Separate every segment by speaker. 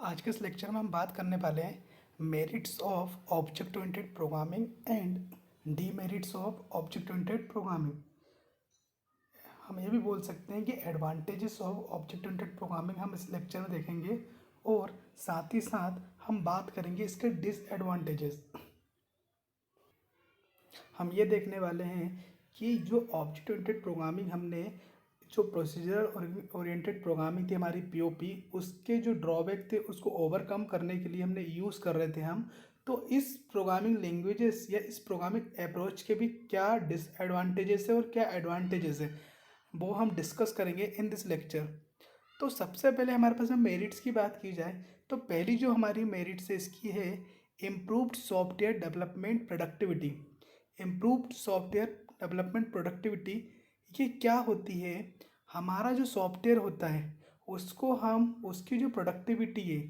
Speaker 1: आज के इस लेक्चर में हम बात करने वाले हैं merits of object oriented programming and demerits of object oriented programming. हम ये भी बोल सकते हैं कि advantages of object oriented programming हम इस लेक्चर में देखेंगे और साथ ही साथ हम बात करेंगे इसके डिसएडवांटेजेस। हम ये देखने वाले हैं कि जो ऑब्जेक्ट ओरिएंटेड प्रोग्रामिंग हमने जो प्रोसीजरल ओरिएंटेड प्रोग्रामिंग थी हमारी पीओपी, उसके जो ड्रॉबैक थे उसको ओवरकम करने के लिए हमने यूज़ कर रहे थे हम। तो इस प्रोग्रामिंग लैंग्वेजेस या इस प्रोग्रामिंग अप्रोच के भी क्या डिसएडवांटेजेस है और क्या एडवांटेजेस है वो हम डिस्कस करेंगे इन दिस लेक्चर। तो सबसे पहले हमारे पास में मेरिट्स की बात की जाए तो पहली जो हमारी मेरिट्स है इसकी है improved software development productivity. Improved software development productivity ये क्या होती है? हमारा जो सॉफ्टवेयर होता है उसको हम उसकी जो प्रोडक्टिविटी है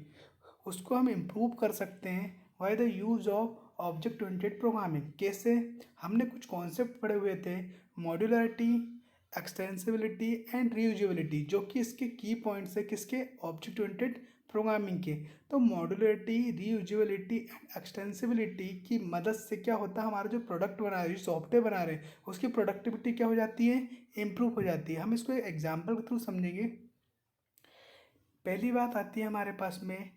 Speaker 1: उसको हम इम्प्रूव कर सकते हैं by the use of object oriented programming. कैसे? हमने कुछ कॉन्सेप्ट पढ़े हुए थे, मॉड्यूलरिटी, एक्सटेंसिबिलिटी एंड रीयूजेबिलिटी, जो कि इसके की पॉइंट्स है किसके? ऑब्जेक्ट ओरिएंटेड प्रोग्रामिंग के। तो मॉड्यूलरिटी, रीयूजेबिलिटी एंड एक्सटेंसिबिलिटी की मदद से क्या होता है, हमारा जो प्रोडक्ट बना रहे हैं, जो सॉफ्टवेयर बना रहे हैं, उसकी प्रोडक्टिविटी क्या हो जाती है? इम्प्रूव हो जाती है। हम इसको एक एग्जाम्पल के थ्रू समझेंगे। पहली बात आती है हमारे पास में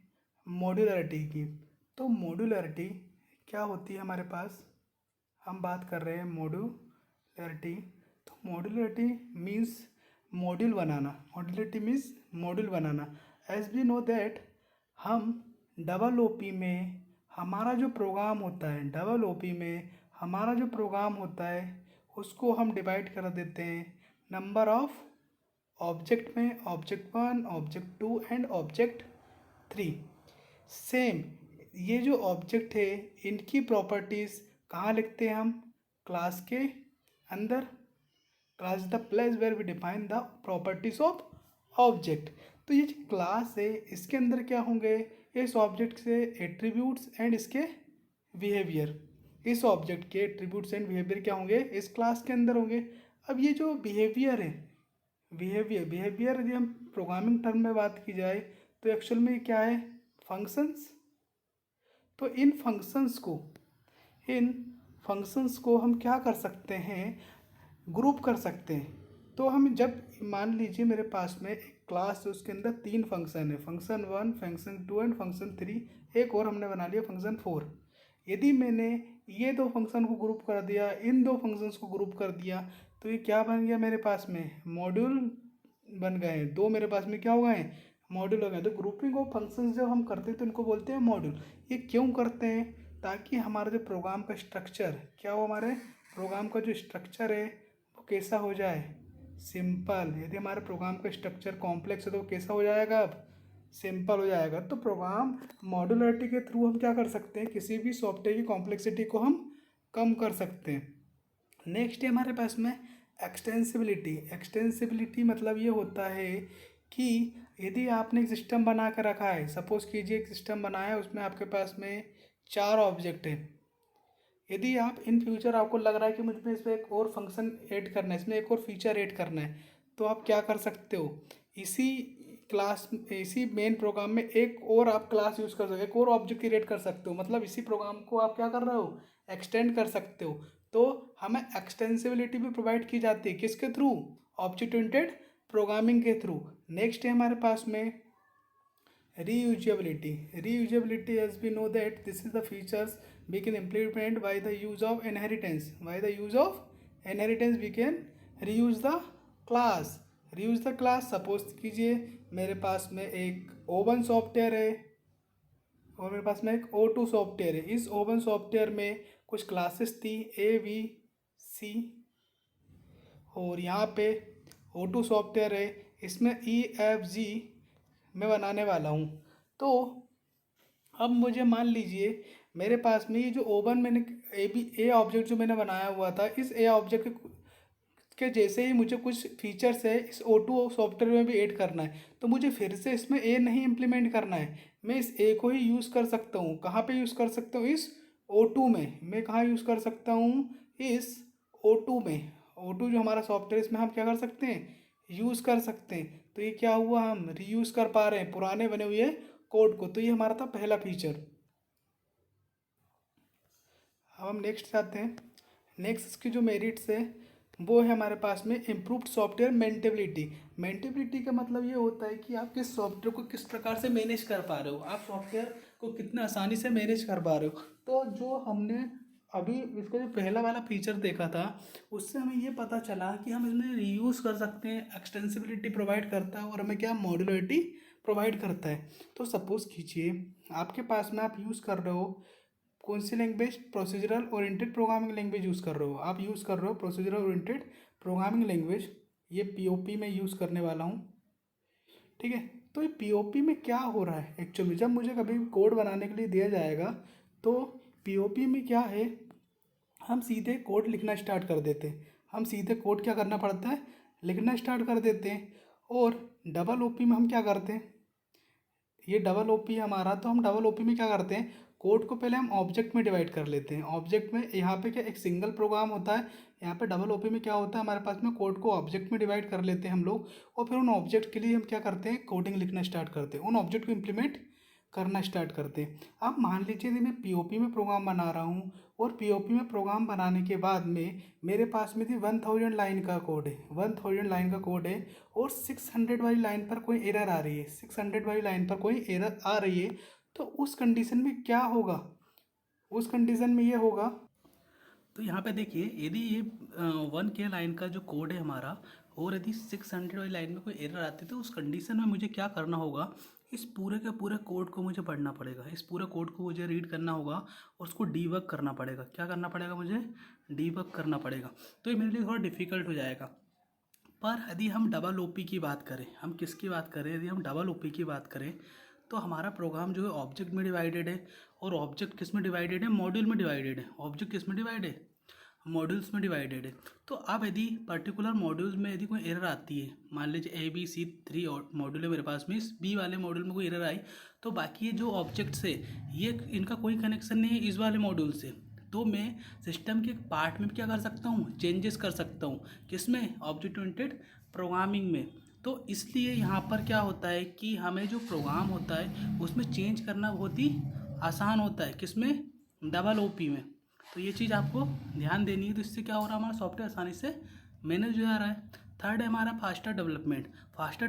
Speaker 1: मॉड्यूलरिटी की। तो मॉड्यूलरिटी क्या होती है हमारे पास? हम बात कर रहे हैं मॉड्यूलरिटी। तो मॉड्यूलरिटी मीन्स मॉड्यूल बनाना। मॉड्यूलरिटी मीन्स मॉड्यूल बनाना। एज वी नो दैट हम डबल ओपी में हमारा जो प्रोग्राम होता है, डबल ओपी में हमारा जो प्रोग्राम होता है उसको हम डिवाइड कर देते हैं नंबर ऑफ ऑब्जेक्ट में, object 1, object 2 and object 3। Same ये जो ऑब्जेक्ट है इनकी प्रॉपर्टीज़ कहाँ लिखते हैं हम? क्लास के अंदर। Class is the place where we define the properties of object. तो ये जो क्लास है इसके अंदर क्या होंगे? इस ऑब्जेक्ट से एट्रीब्यूट्स एंड इसके बिहेवियर। इस ऑब्जेक्ट के एट्रीब्यूट्स एंड बिहेवियर क्या होंगे? इस क्लास के अंदर होंगे। अब ये जो बिहेवियर है, बिहेवियर यदि हम प्रोग्रामिंग टर्म में बात की जाए तो एक्चुअल में क्या है? फंक्शंस। तो इन फंक्शंस को हम क्या कर सकते हैं? ग्रुप कर सकते हैं। तो हम जब मान लीजिए मेरे पास में एक क्लास है, उसके अंदर 3 फंक्शन है, फंक्शन 1, फंक्शन 2 एंड फंक्शन 3, एक और हमने बना लिया फंक्शन 4। यदि मैंने ये 2 फंक्शन को ग्रुप कर दिया, इन 2 फंक्शंस को ग्रुप कर दिया, तो ये क्या बन गया मेरे पास में? मॉड्यूल बन गए हैं। 2 मेरे पास में क्या हो गए हैं? मॉड्यूल हो गए। तो ग्रुपिंग ऑफ फंक्शंस जब हम करते हैं तो इनको बोलते हैं मॉड्यूल। ये क्यों करते हैं? ताकि हमारा जो प्रोग्राम का स्ट्रक्चर क्या हो, हमारे प्रोग्राम का जो स्ट्रक्चर है वो कैसा हो जाए? सिंपल। यदि हमारे प्रोग्राम का स्ट्रक्चर कॉम्प्लेक्स है तो कैसा हो जाएगा? अब सिंपल हो जाएगा। तो प्रोग्राम मॉड्यूलरिटी के थ्रू हम क्या कर सकते हैं? किसी भी सॉफ्टवेयर की कॉम्प्लेक्सिटी को हम कम कर सकते हैं। नेक्स्ट है हमारे पास में एक्सटेंसिबिलिटी। एक्सटेंसिबिलिटी मतलब ये होता है कि यदि आपने एक सिस्टम बना कर रखा है, सपोज कीजिए एक सिस्टम बनाया है, उसमें आपके पास में 4 ऑब्जेक्ट है। यदि आप इन फ्यूचर आपको लग रहा है कि मुझे इसमें एक और फंक्शन ऐड करना है, इसमें एक और फीचर ऐड करना है, तो आप क्या कर सकते हो? इसी इसी मेन प्रोग्राम में एक और आप क्लास यूज़ कर सकते हो, एक और ऑब्जेक्ट क्रिएट कर सकते हो। मतलब इसी प्रोग्राम को आप क्या कर रहे हो? एक्सटेंड कर सकते हो। तो हमें एक्सटेंसिबिलिटी भी प्रोवाइड की जाती है किसके थ्रू? ऑब्जेक्ट ओरिएंटेड प्रोग्रामिंग के थ्रू। नेक्स्ट है हमारे पास में reusability. Reusability, as we know that this is the features we can implement by the use of inheritance. By the use of inheritance we can reuse the class. reuse the class, suppose कीजिए मेरे पास में एक oven software है और मेरे पास में एक O2 software है। इस ओवन सॉफ्टवेयर में कुछ क्लासेस थी A, B, C, और यहाँ पे O2 सॉफ्टवेयर है, इसमें E, F, G मैं बनाने वाला हूँ। तो अब मुझे मान लीजिए मेरे पास में ये जो ओवन मैंने ए ऑब्जेक्ट जो मैंने बनाया हुआ था, इस ए ऑब्जेक्ट के जैसे ही मुझे कुछ फीचर्स है इस O2 सॉफ्टवेयर में भी ऐड करना है, तो मुझे फिर से इसमें ए नहीं इम्प्लीमेंट करना है। मैं इस ए को ही यूज़ कर सकता हूँ। कहाँ पे यूज़ कर सकता हूँ? इस O2 में। मैं कहाँ यूज़ कर सकता हूँ? इस O2 में। O2 जो हमारा सॉफ्टवेयर, इसमें हम क्या कर सकते हैं? यूज़ कर सकते हैं। तो ये क्या हुआ? हम रीयूज़ कर पा रहे हैं पुराने बने हुए कोड को। तो ये हमारा था पहला फीचर। अब हम नेक्स्ट आते हैं। नेक्स्ट इसकी जो मेरिट्स है वो है हमारे पास में इम्प्रूव्ड सॉफ्टवेयर मेंटेबिलिटी। मेंटेबिलिटी का मतलब ये होता है कि आप किस सॉफ्टवेयर को किस प्रकार से मैनेज कर पा रहे हो, आप सॉफ्टवेयर को कितना आसानी से मैनेज कर पा रहे हो। तो जो हमने अभी इसका जो पहला वाला फीचर देखा था उससे हमें ये पता चला कि हम इसमें रीयूज़ कर सकते हैं, एक्सटेंसिबिलिटी प्रोवाइड करता है और हमें क्या मॉड्यूलरिटी प्रोवाइड करता है। तो सपोज़ कीजिए आपके पास में आप यूज़ कर रहे हो कौन सी language, procedural oriented programming language use कर रहे हो, आप यूज़ कर रहे हो प्रोसीजरल ओरिएंटेड प्रोग्रामिंग लैंग्वेज। ये पीओपी में यूज़ करने वाला हूँ, ठीक है। तो ये पीओपी में क्या हो रहा है एक्चुअली, जब मुझे कभी कोड बनाने के लिए दिया जाएगा तो पीओपी में क्या है, हम सीधे कोड लिखना स्टार्ट कर देते हैं। हम सीधे कोड क्या करना पड़ता है, लिखना स्टार्ट कर देते हैं। और डबल ओपी में हम क्या करते हैं, ये डबल ओपी हमारा, तो हम डबल ओपी में क्या करते हैं, कोड को पहले हम ऑब्जेक्ट में डिवाइड कर लेते हैं। ऑब्जेक्ट में यहाँ पे क्या एक सिंगल प्रोग्राम होता है, यहाँ पे डबल ओपी में क्या होता है हमारे पास में कोड को ऑब्जेक्ट में डिवाइड कर लेते हैं हम लोग। और फिर उन ऑब्जेक्ट के लिए हम क्या करते हैं, कोडिंग लिखना स्टार्ट करते हैं, उन ऑब्जेक्ट को इम्प्लीमेंट करना स्टार्ट करते हैं। अब मान लीजिए कि मैं पीओपी में प्रोग्राम बना रहा हूँ और पीओपी में प्रोग्राम बनाने के बाद में मेरे पास में थी 1000 लाइन का कोड है, 1000 लाइन का कोड है और 600 वाली लाइन पर कोई एरर आ रही है, 600 वाली लाइन पर कोई एरर आ रही है। तो उस कंडीशन में क्या होगा, उस कंडीशन में ये होगा, तो यहाँ पे देखिए यदि ये 1K लाइन का जो कोड है हमारा और यदि 600 वाली लाइन में कोई एरर आती है तो उस कंडीशन में मुझे क्या करना होगा, इस पूरे के पूरे कोड को मुझे पढ़ना पड़ेगा, इस पूरे कोड को मुझे रीड करना होगा और उसको डीबग करना पड़ेगा। क्या करना पड़ेगा, मुझे डीबग करना पड़ेगा। तो ये मेरे लिए थोड़ा डिफिकल्ट हो जाएगा। पर यदि हम डबल ओपी की बात करें, हम किसकी बात करें, यदि हम डबल ओपी की बात करें तो हमारा प्रोग्राम जो है ऑब्जेक्ट में डिवाइडेड है और ऑब्जेक्ट किस में डिवाइडेड है, मॉड्यूल में डिवाइडेड है। ऑब्जेक्ट किस में डिवाइड है, मॉड्यूल्स में डिवाइडेड है। तो अब यदि पर्टिकुलर मॉड्यूल्स में यदि कोई एरर आती है, मान लीजिए ABC3 मॉड्यूल है मेरे पास में, इस बी वाले मॉड्यूल में कोई एरर आई तो बाकी ये जो ऑब्जेक्ट्स है ये इनका कोई कनेक्शन नहीं है इस वाले मॉड्यूल से। तो मैं सिस्टम के एक पार्ट में क्या कर सकता हूँ, चेंजेस कर सकता हूँ, किसमें, ऑब्जेक्ट ओरिएंटेड प्रोग्रामिंग में। तो इसलिए यहाँ पर क्या होता है कि हमें जो प्रोग्राम होता है उसमें चेंज करना बहुत ही आसान होता है, किसमें, डबल ओपी में। तो ये चीज़ आपको ध्यान देनी है। तो इससे क्या हो रहा है, हमारा सॉफ्टवेयर आसानी से मैनेज हो जा रहा है। थर्ड है हमारा फास्टर डेवलपमेंट। फास्टर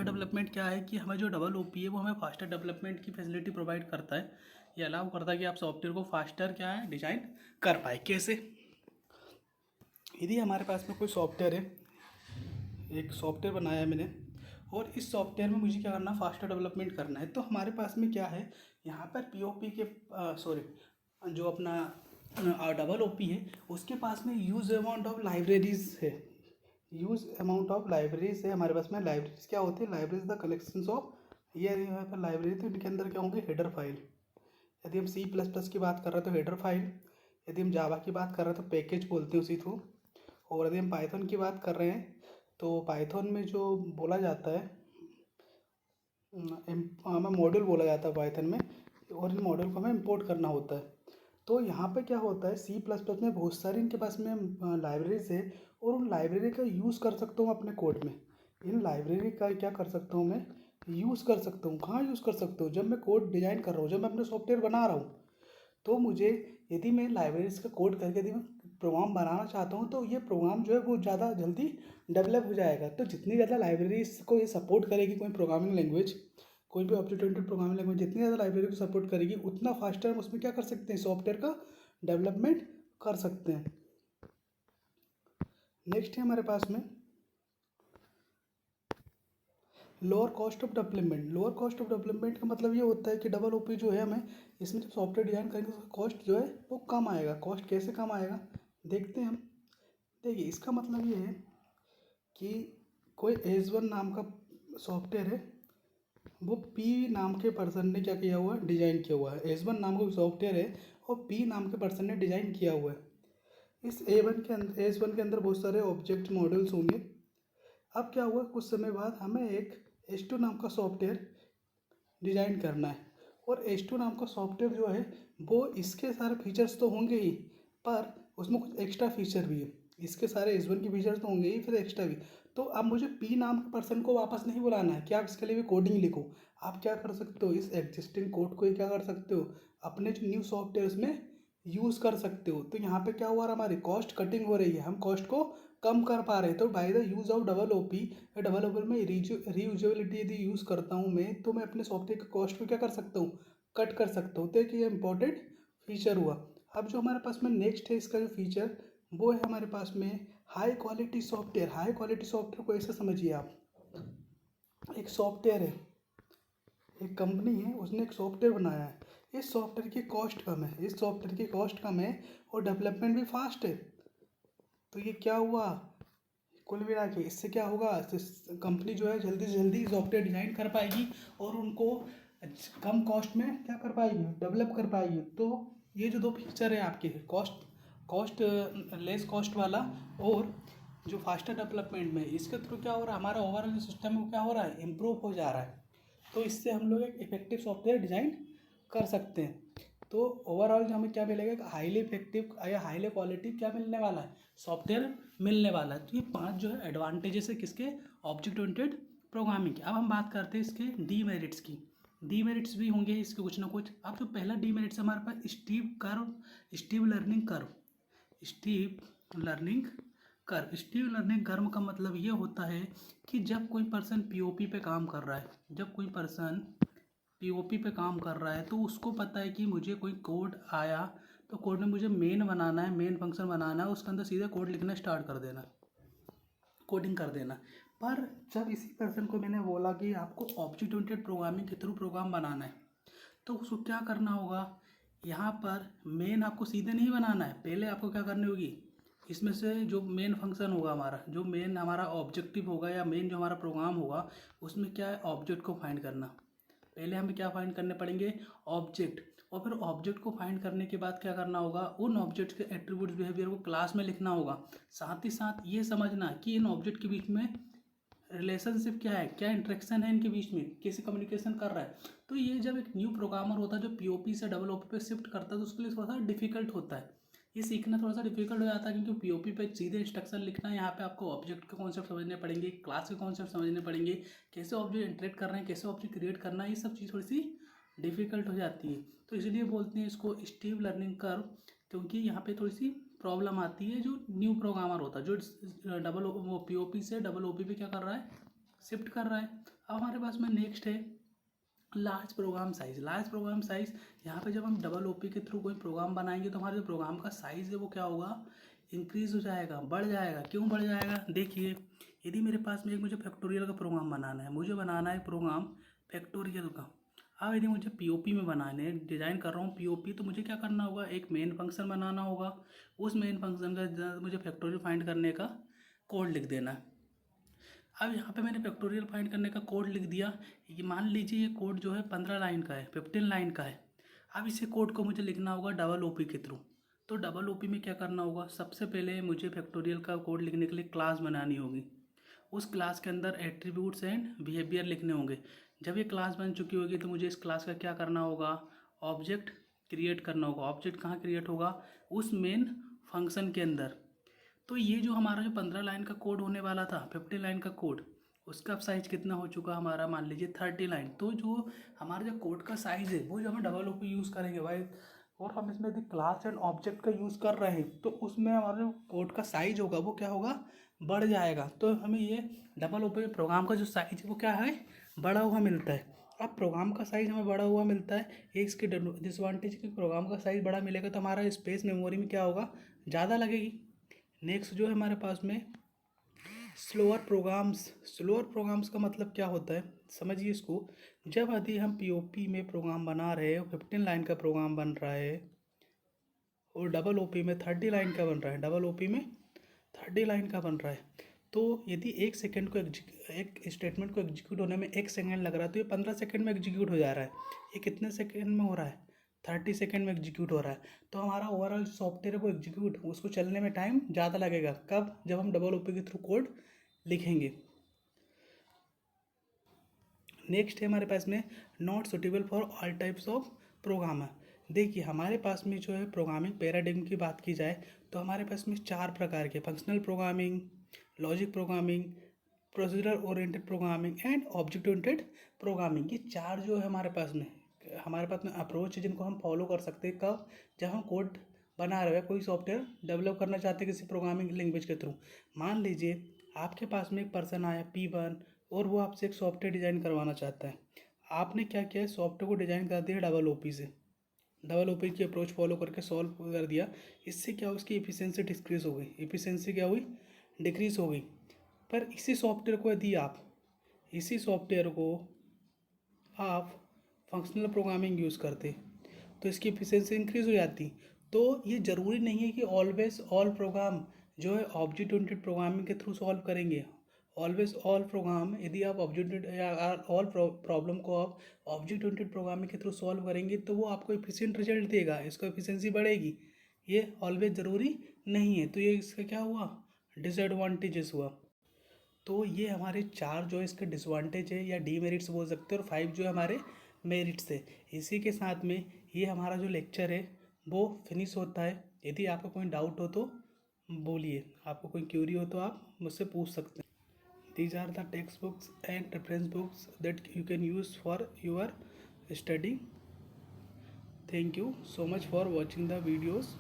Speaker 1: डेवलपमेंट क्या है कि हमें जो डबल ओपी है वो हमें फास्टर डेवलपमेंट की फैसिलिटी प्रोवाइड करता है। ये अलाउ करता है कि आप सॉफ्टवेयर को फास्टर क्या है डिजाइन कर पाए। कैसे, यदि हमारे पास में कोई सॉफ्टवेयर है, एक सॉफ्टवेयर बनाया है मैंने और इस सॉफ्टवेयर में मुझे क्या करना, फास्टर डेवलपमेंट करना है। तो हमारे पास में क्या है, यहाँ पर पीओपी के जो अपना डबल ओपी है उसके पास में यूज अमाउंट ऑफ लाइब्रेरीज है, यूज अमाउंट ऑफ लाइब्रेरीज है हमारे पास में। लाइब्रेरीज क्या होती है, लाइब्रेरीज द कलेक्शंस ऑफ, ये यहाँ पर लाइब्रेरी, तो इनके अंदर क्या होंगे, हेडर फाइल। यदि हम C++ की बात कर रहे हैं तो हेडर फाइल, यदि हम जावा की बात कर रहे हैं तो पैकेज बोलते हैं उसी थ्रू, और यदि हम पाइथन की बात कर रहे हैं तो पाइथन में जो बोला जाता है हमें मॉड्यूल बोला जाता है पाइथन में, और इन मॉड्यूल को हमें इंपोर्ट करना होता है। तो यहाँ पे क्या होता है, C++ में बहुत सारी इनके पास में लाइब्रेरीज है और उन लाइब्रेरी का यूज़ कर सकता हूँ अपने कोड में। इन लाइब्रेरी का क्या कर सकता हूँ मैं, यूज़ कर सकता हूँ। कहाँ यूज़ कर सकता हूँ, जब मैं कोड डिज़ाइन कर रहा हूँ, जब मैं अपने सॉफ्टवेयर बना रहा हूँ, तो मुझे यदि मैं लाइब्रेरीज का कोड करके यदि मैं प्रोग्राम बनाना चाहता हूँ तो ये प्रोग्राम जो है वो ज़्यादा जल्दी डेवलप हो जाएगा। तो जितनी ज़्यादा लाइब्रेरीज को ये सपोर्ट करेगी कोई प्रोग्रामिंग लैंग्वेज, कोई भी ऑब्जेक्ट ओरिएंटेड प्रोग्रामिंग लैंग्वेज जितनी ज़्यादा लाइब्रेरी को सपोर्ट करेगी उतना फास्टर हम उसमें क्या कर सकते हैं, सॉफ्टवेयर का डेवलपमेंट कर सकते हैं। नेक्स्ट है हमारे पास में lower cost of development. Lower cost of development का मतलब ये होता है कि डबल ओपी जो है हमें इसमें जब सॉफ्टवेयर डिजाइन करेंगे उसका कॉस्ट जो है वो कम आएगा। कॉस्ट कैसे कम आएगा, देखते हैं हम। देखिए इसका मतलब ये है कि कोई एज1 नाम का सॉफ्टवेयर है, वो पी नाम के पर्सन ने क्या किया हुआ है, डिज़ाइन किया हुआ है। एज1 नाम का सॉफ्टवेयर है और पी नाम के पर्सन ने डिज़ाइन किया हुआ है। इस एज1 के अंदर बहुत सारे ऑब्जेक्ट मॉड्यूल्स होंगे। अब क्या हुआ, कुछ समय बाद हमें एक H2 नाम का सॉफ्टवेयर डिज़ाइन करना है, और H2 नाम का सॉफ्टवेयर जो है वो इसके सारे फीचर्स तो होंगे ही, पर उसमें कुछ एक्स्ट्रा फीचर भी है। इसके सारे H1 के फीचर्स तो होंगे ही, फिर एक्स्ट्रा भी। तो अब मुझे पी नाम के पर्सन को वापस नहीं बुलाना है कि आप इसके लिए भी कोडिंग लिखो। आप क्या कर सकते हो, इस एग्जिस्टिंग कोड को ही क्या कर सकते हो, अपने जो न्यू सॉफ्टवेयर उसमें यूज़ कर सकते हो। तो यहाँ पे क्या हुआ, हमारी कॉस्ट कटिंग हो रही है, हम कॉस्ट को कम कर पा रहे हैं। तो by the use of double OP या डबल ओपी में रीयूजेबिलिटी यदि यूज़ करता हूँ मैं, तो मैं अपने सॉफ्टवेयर के कॉस्ट को क्या कर सकता हूँ, कट कर सकता हूँ। तो एक ये इंपॉर्टेंट फीचर हुआ। अब जो हमारे पास में नेक्स्ट है इसका जो फीचर, वो है हमारे पास में high quality software. High quality software को ऐसे समझिए आप, एक सॉफ्टवेयर है, एक कंपनी है, उसने एक सॉफ्टवेयर बनाया है। इस सॉफ्टवेयर की कॉस्ट कम है, इस सॉफ्टवेयर की कॉस्ट कम है और डेवलपमेंट भी फास्ट है। तो ये क्या हुआ, कुल मिला के इससे क्या होगा, कंपनी जो है जल्दी से जल्दी सॉफ्टवेयर डिज़ाइन कर पाएगी और उनको कम कॉस्ट में क्या कर पाएगी, डेवलप कर पाएगी। तो ये जो दो फीचर है आपके, कॉस्ट लेस कॉस्ट वाला और जो फास्टर डेवलपमेंट में, इसके थ्रू क्या हो रहा है, हमारा ओवरऑल सिस्टम में क्या हो रहा है, इम्प्रूव हो जा रहा है। तो इससे हम लोग एक इफेक्टिव सॉफ्टवेयर डिज़ाइन कर सकते हैं। तो ओवरऑल जो हमें क्या मिलेगा, हाईली इफेक्टिव या हाईली क्वालिटी क्या मिलने वाला है, सॉफ्टवेयर मिलने वाला है। तो ये 5 जो है एडवांटेजेस है किसके, ऑब्जेक्ट ओरिएंटेड प्रोग्रामिंग के। अब हम बात करते हैं इसके डीमेरिट्स की। डीमेरिट्स भी होंगे इसके कुछ ना कुछ। अब जो पहला डीमेरिट्स हमारे पास steep learning curve. Steep learning curve का मतलब ये होता है कि जब कोई पर्सन पीओपी पे काम कर रहा है, जब कोई पर्सन पीओपी पे काम कर रहा है, तो उसको पता है कि मुझे कोई कोड आया, तो कोड में मुझे मेन बनाना है, मेन फंक्शन बनाना है, उसके अंदर सीधे कोड लिखना स्टार्ट कर देना, कोडिंग कर देना। पर जब इसी पर्सन को मैंने बोला कि आपको ऑब्जेक्ट ओरिएंटेड प्रोग्रामिंग के थ्रू प्रोग्राम बनाना है, तो उसको क्या करना होगा, यहाँ पर मेन आपको सीधे नहीं बनाना है, पहले आपको क्या करनी होगी, इसमें से जो मेन फंक्शन होगा हमारा, जो मेन हमारा ऑब्जेक्टिव होगा या मेन जो हमारा प्रोग्राम होगा, उसमें क्या है, ऑब्जेक्ट को फाइंड करना। पहले हमें क्या फाइंड करने पड़ेंगे, ऑब्जेक्ट। और फिर ऑब्जेक्ट को फाइंड करने के बाद क्या करना होगा, उन ऑब्जेक्ट के एट्रीब्यूट्स बिहेवियर को क्लास में लिखना होगा। साथ ही साथ ये समझना कि इन ऑब्जेक्ट के बीच में रिलेशनशिप क्या है, क्या इंटरेक्शन है इनके बीच में, कैसे कम्युनिकेशन कर रहा है। तो ये जब एक न्यू प्रोग्रामर होता है जो पीओपी से डबल ओपी पे शिफ्ट करता है, तो उसके लिए थोड़ा सा डिफिकल्ट होता है, ये सीखना थोड़ा सा डिफिकल्ट हो जाता है, क्योंकि पीओपी पे सीधे इंस्ट्रक्शन लिखना है। यहाँ पे आपको ऑब्जेक्ट के कॉन्सेप्ट समझने पड़ेंगे, क्लास के कॉन्सेप्ट समझने पड़ेंगे, कैसे ऑब्जेक्ट इंटरेक्ट कर रहे हैं, कैसे ऑब्जेक्ट क्रिएट करना है, ये सब चीज़ थोड़ी सी डिफिकल्ट हो जाती है। तो इसलिए बोलते हैं इसको स्टीव लर्निंग कर्व, क्योंकि यहाँ पे थोड़ी सी प्रॉब्लम आती है जो न्यू प्रोग्रामर होता है, जो डबल वो पीओपी से डबल ओपी पे क्या कर रहा है, शिफ्ट कर रहा है। अब हमारे पास में नेक्स्ट है large program size. Large program size, यहाँ पे जब हम डबल ओपी के थ्रू कोई प्रोग्राम बनाएंगे, तो हमारे जो प्रोग्राम का साइज़ है वो क्या होगा, इंक्रीज़ हो जाएगा, बढ़ जाएगा। क्यों बढ़ जाएगा, देखिए, यदि मेरे पास में एक मुझे फैक्टोरियल का प्रोग्राम बनाना है, मुझे बनाना है प्रोग्राम फैक्टोरियल का। अब यदि मुझे पीओपी में बनाने डिज़ाइन कर रहा हूँ पीओपी, तो मुझे क्या करना होगा, एक मेन फंक्शन बनाना होगा, उस मेन फंक्शन का मुझे फैक्टोरियल फाइंड करने का कोड लिख देना है। अब यहाँ पे मैंने फैक्टोरियल फाइंड करने का कोड लिख दिया। ये मान लीजिए ये कोड जो है 15 लाइन का है, 15 लाइन का है। अब इसी कोड को मुझे लिखना होगा डबल ओपी के थ्रू। तो डबल ओपी में क्या करना होगा, सबसे पहले मुझे फैक्टोरियल का कोड लिखने के लिए क्लास बनानी होगी। उस क्लास के अंदर एट्रीब्यूट्स एंड बिहेवियर लिखने होंगे। जब ये क्लास बन चुकी होगी, तो मुझे इस क्लास का क्या करना होगा, ऑब्जेक्ट क्रिएट करना होगा। ऑब्जेक्ट कहाँ क्रिएट होगा, उस मेन फंक्शन के अंदर। तो ये जो हमारा जो 15 लाइन का कोड होने वाला था, 50 लाइन का कोड, उसका अब साइज कितना हो चुका हमारा, मान लीजिए 30 लाइन। तो जो हमारा जो कोड का साइज़ है वो जो हम डबल ओपी यूज़ करेंगे भाई, और हम इसमें यदि क्लास एंड ऑब्जेक्ट का यूज़ कर रहे हैं, तो उसमें हमारा जो कोड का साइज होगा वो क्या होगा, बढ़ जाएगा। तो हमें ये डबल ओपी प्रोग्राम का जो साइज है वो क्या है, बड़ा हुआ मिलता है। अब प्रोग्राम का साइज़ हमें बड़ा हुआ मिलता है, एक इसकी डिसवांटेज कि प्रोग्राम का साइज़ बड़ा मिलेगा तो हमारा स्पेस मेमोरी में क्या होगा, ज़्यादा लगेगी। नेक्स्ट जो है हमारे पास में स्लोअर प्रोग्राम्स का मतलब क्या होता है, समझिए इसको। जब यदि हम पीओपी में प्रोग्राम बना रहे हैं, 15 लाइन का प्रोग्राम बन रहा है और डबल ओपी में 30 लाइन का बन रहा है, डबल ओपी में 30 लाइन का बन रहा है, तो यदि एक सेकंड को एक स्टेटमेंट को एग्जीक्यूट होने में 1 सेकंड लग रहा है, तो ये 15 सेकंड में एग्जीक्यूट हो जा रहा है। ये कितने सेकंड में हो रहा है, 30 सेकंड में एग्जीक्यूट हो रहा है। तो हमारा ओवरऑल सॉफ्टवेयर है वो एग्जीक्यूट, उसको चलने में टाइम ज़्यादा लगेगा। कब, जब हम डबल ओपी के थ्रू कोड लिखेंगे। नेक्स्ट है हमारे पास में not suitable for all types of programmer. देखिए हमारे पास में जो है प्रोग्रामिंग पैराडिग्म की बात की जाए तो हमारे पास में 4 प्रकार के functional programming, logic programming, procedural oriented programming and object oriented programming, ये 4 जो है हमारे पास में अप्रोच है जिनको हम फॉलो कर सकते हैं। कब? जब हम कोड बना रहे हैं, कोई सॉफ्टवेयर डेवलप करना चाहते हैं किसी प्रोग्रामिंग लैंग्वेज के थ्रू। मान लीजिए आपके पास में एक पर्सन आया P1 और वो आपसे एक सॉफ्टवेयर डिज़ाइन करवाना चाहता है। आपने क्या किया, सॉफ्टवेयर को डिज़ाइन कर दिया डबल ओपी से, डबल ओपी की अप्रोच फॉलो करके सॉल्व कर दिया। इससे क्या, उसकी एफिशिएंसी डिक्रीज़ हो गई, एफिशिएंसी क्या हुई, डिक्रीज़ हो गई। पर इसी सॉफ्टवेयर को आप फंक्शनल प्रोग्रामिंग यूज़ करते तो इसकी एफिशिएंसी इंक्रीज़ हो जाती। तो ये ज़रूरी नहीं है कि ऑलवेज ऑल प्रोग्राम जो है ऑब्जेक्ट ओरिएंटेड प्रोग्रामिंग के थ्रू सॉल्व करेंगे। ऑलवेज ऑल प्रोग्राम यदि आप ऑब्जेक्ट या ऑल प्रॉब्लम को आप ऑब्जेक्ट ओरिएंटेड प्रोग्रामिंग के थ्रू सॉल्व करेंगे तो वो आपको एफिशिएंट रिजल्ट देगा, इसको एफिशिएंसी बढ़ेगी। ये ऑलवेज ज़रूरी नहीं है। तो ये इसका क्या हुआ, डिसएडवांटेजेस हुआ। तो ये हमारे 4 जो है इसके डिसवांटेज है या डीमेरिट्स बोल सकते हैं, और 5 जो है हमारे मेरिट्स है। इसी के साथ में ये हमारा जो लेक्चर है वो फिनिश होता है। यदि आपको कोई डाउट हो तो बोलिए, आपको कोई क्यूरी हो तो आप मुझसे पूछ सकते हैं। These are the textbooks and reference books that you can use for your study. Thank you so much for watching the videos.